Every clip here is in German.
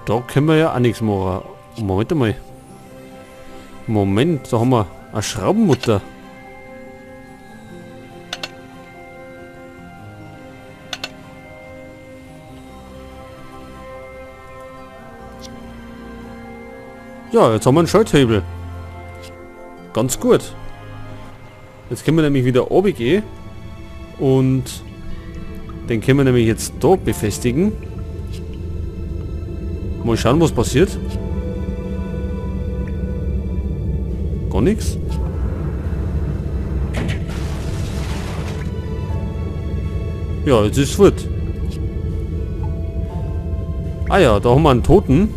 Da können wir ja auch nichts machen. Moment mal. Moment, da haben wir eine Schraubenmutter. Ja, jetzt haben wir einen Schalthebel. Ganz gut. Jetzt können wir nämlich wieder oben gehen. Und den können wir nämlich jetzt da befestigen. Mal schauen, was passiert. Gar nichts. Ja, jetzt ist es gut. Ah ja, da haben wir einen Toten.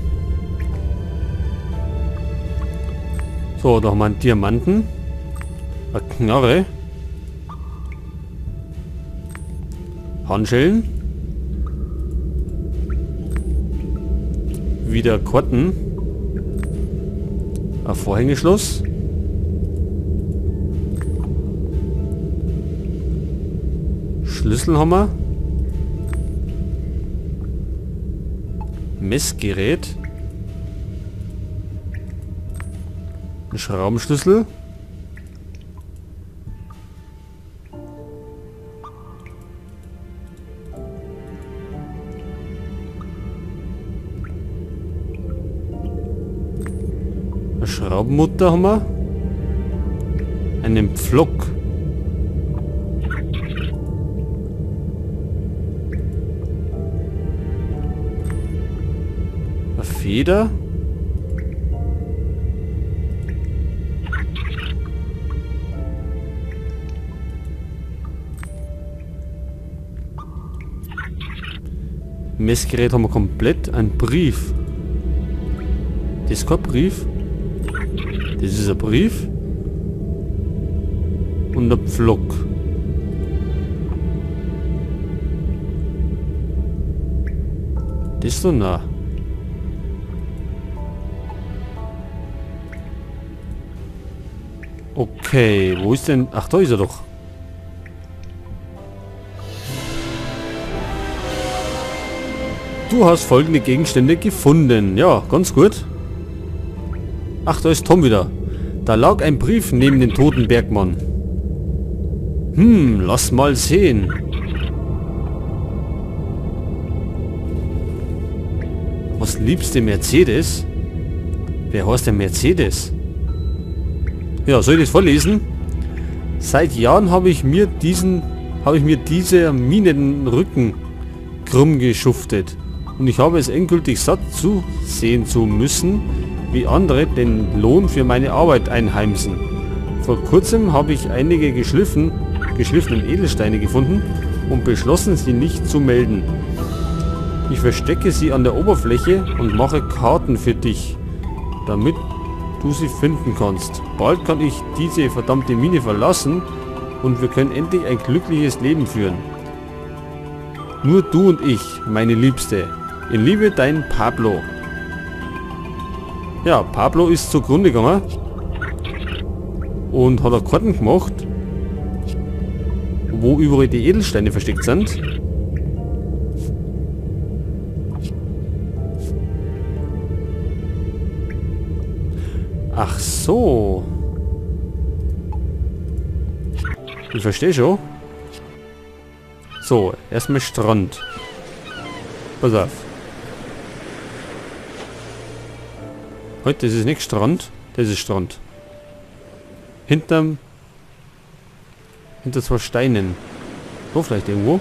So, da haben wir einen Diamanten. Eine Knarre. Handschellen. Wieder Karten. Ein Vorhängeschloss. Schlüssel haben wir. Messgerät. Ein Schraubenschlüssel. Eine Schraubenmutter haben wir. Einen Pflock. Eine Feder. Messgerät haben wir komplett. Ein Brief. Das ist kein Brief. Das ist ein Brief. Und ein Pflock. Das ist so nah. Okay, wo ist denn... Ach, da ist er doch. Du hast folgende Gegenstände gefunden. Ja, ganz gut. Ach, da ist Tom wieder. Da lag ein Brief neben dem toten Bergmann. Lass mal sehen. Was liebste Mercedes? Wer heißt der Mercedes? Ja, soll ich das vorlesen? Seit Jahren habe ich mir dieser Mine den Rücken krumm geschuftet. Und ich habe es endgültig satt zusehen zu müssen, wie andere den Lohn für meine Arbeit einheimsen. Vor kurzem habe ich einige geschliffenen Edelsteine gefunden und beschlossen, sie nicht zu melden. Ich verstecke sie an der Oberfläche und mache Karten für dich, damit du sie finden kannst. Bald kann ich diese verdammte Mine verlassen und wir können endlich ein glückliches Leben führen. Nur du und ich, meine Liebste. In Liebe, dein Pablo. Ja, Pablo ist zugrunde gegangen und hat Karten gemacht, wo überall die Edelsteine versteckt sind. Ach so. Ich verstehe schon. So, erstmal Strand. Pass auf. Heute ist es nicht Strand, das ist Strand. Hinter zwei Steinen. So vielleicht irgendwo.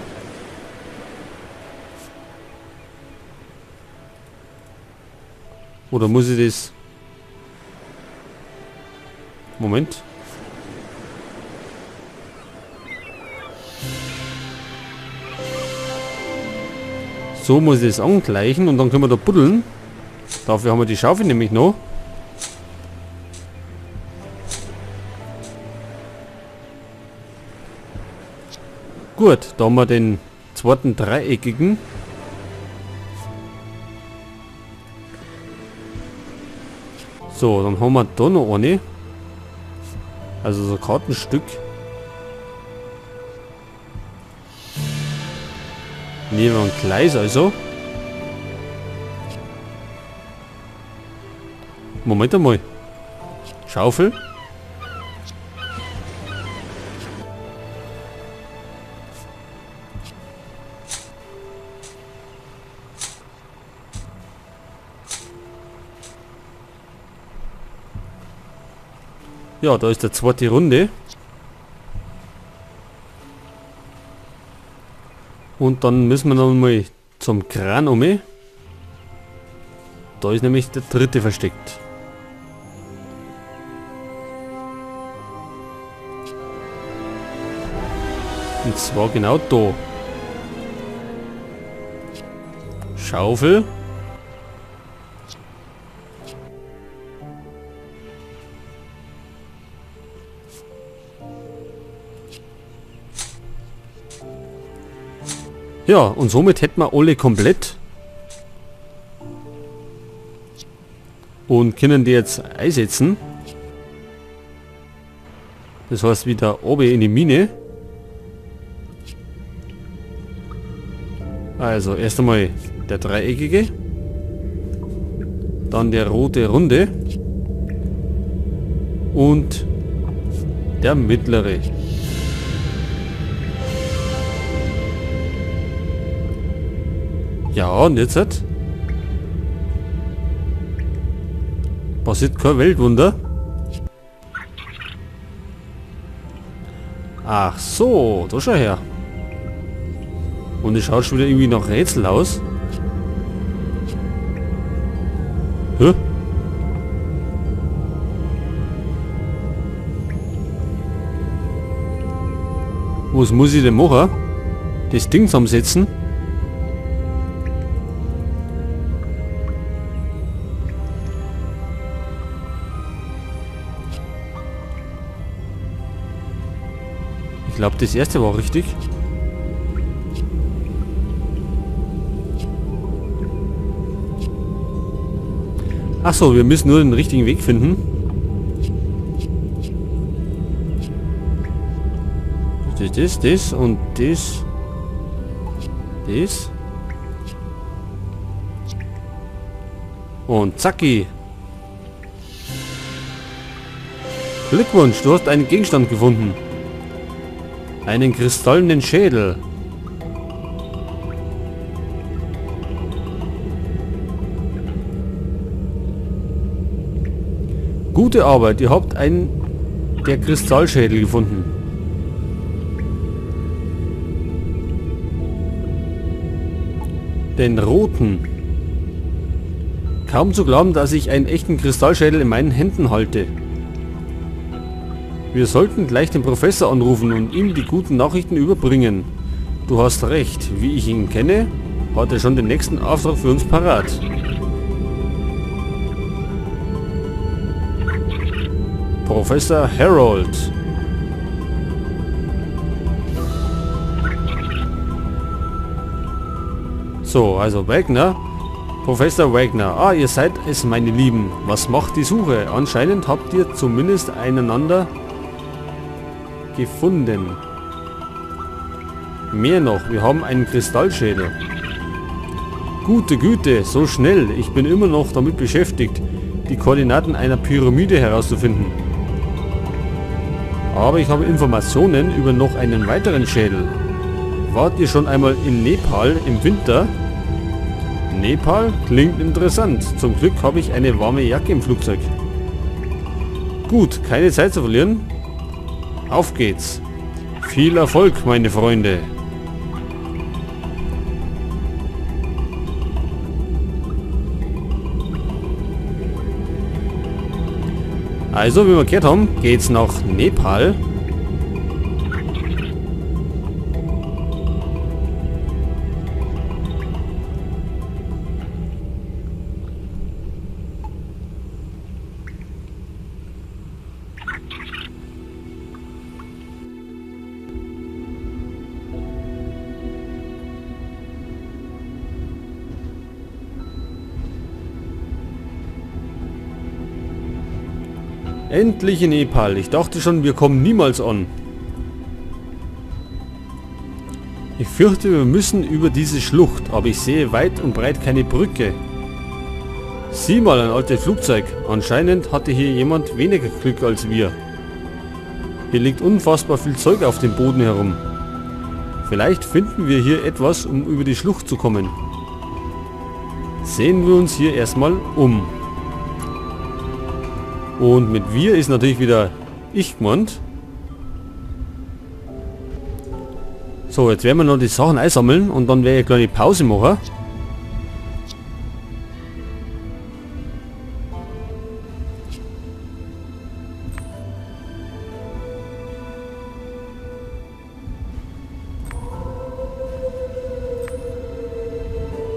Oder muss ich das... Moment. So muss ich das angleichen und dann können wir da buddeln. Dafür haben wir die Schaufel nämlich noch. Gut, da haben wir den zweiten dreieckigen. So, dann haben wir da noch eine. Also so ein Kartenstück. Nehmen wir ein Gleis also. Moment einmal. Schaufel. Ja, da ist der zweite Runde. Und dann müssen wir noch mal zum Kran um. Da ist nämlich der dritte versteckt. Und zwar genau da. Schaufel. Ja, und somit hätten wir alle komplett. Und können die jetzt einsetzen. Das heißt wieder oben in die Mine. Also erst einmal der dreieckige. Dann der rote runde. Und der mittlere. Ja, und jetzt hat passiert kein Weltwunder. Ach so, da schau her. Und es schaut schon wieder irgendwie nach Rätsel aus. Hä? Was muss ich denn machen? Das Ding zusammensetzen? Ich glaube, das erste war richtig. Ach so, wir müssen nur den richtigen Weg finden. Das und das. Das. Und zacki. Glückwunsch, du hast einen Gegenstand gefunden. Einen kristallenen Schädel. Gute Arbeit, ihr habt einen der Kristallschädel gefunden. Den roten. Kaum zu glauben, dass ich einen echten Kristallschädel in meinen Händen halte. Wir sollten gleich den Professor anrufen und ihm die guten Nachrichten überbringen. Du hast recht, wie ich ihn kenne, hat er schon den nächsten Auftrag für uns parat. Professor Harold. So, also Wagner. Professor Wagner. Ah, ihr seid es, meine Lieben. Was macht die Suche? Anscheinend habt ihr zumindest einander gefunden. Mehr noch, wir haben einen Kristallschädel. Gute Güte, so schnell. Ich bin immer noch damit beschäftigt, die Koordinaten einer Pyramide herauszufinden. Aber ich habe Informationen über noch einen weiteren Schädel. Wart ihr schon einmal in Nepal im Winter? Nepal klingt interessant. Zum Glück habe ich eine warme Jacke im Flugzeug. Gut, keine Zeit zu verlieren. Auf geht's. Viel Erfolg, meine Freunde. Also, wie wir gehört haben, geht's nach Nepal. Endlich in Nepal. Ich dachte schon, wir kommen niemals an. Ich fürchte, wir müssen über diese Schlucht, aber ich sehe weit und breit keine Brücke. Sieh mal, ein altes Flugzeug. Anscheinend hatte hier jemand weniger Glück als wir. Hier liegt unfassbar viel Zeug auf dem Boden herum. Vielleicht finden wir hier etwas, um über die Schlucht zu kommen. Sehen wir uns hier erstmal um. Und mit wir ist natürlich wieder ich gemeint. So, jetzt werden wir noch die Sachen einsammeln und dann werde ich eine kleine Pause machen.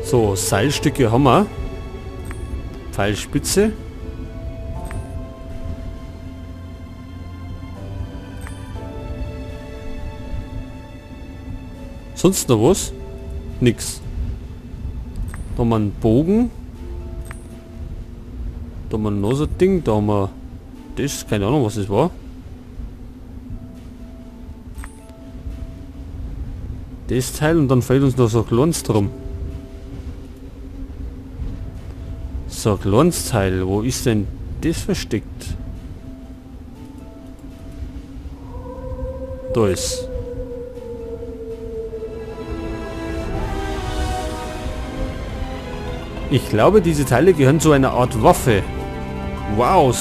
So, Seilstücke haben wir. Pfeilspitze. Sonst noch was? Nix. Da haben wir einen Bogen. Da haben wir noch so ein Ding. Da haben wir das. Keine Ahnung, was das war. Das Teil und dann fehlt uns noch so ein kleines drum. So, ein kleines Teil. Wo ist denn das versteckt? Da ist. Ich glaube, diese Teile gehören zu einer Art Waffe. Wow,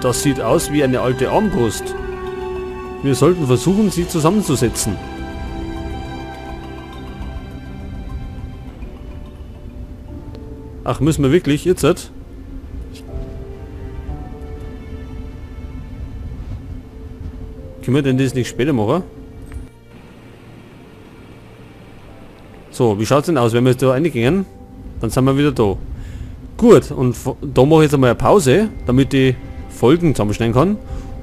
das sieht aus wie eine alte Armbrust. Wir sollten versuchen, sie zusammenzusetzen. Ach, müssen wir wirklich jetzt? Können wir denn das nicht später machen? So, wie schaut es denn aus, wenn wir jetzt da reingehen? Dann sind wir wieder da. Gut, und da mache ich jetzt einmal eine Pause, damit die Folgen zusammenschneiden kann.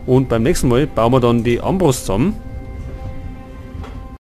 Und beim nächsten Mal bauen wir dann die Armbrust zusammen.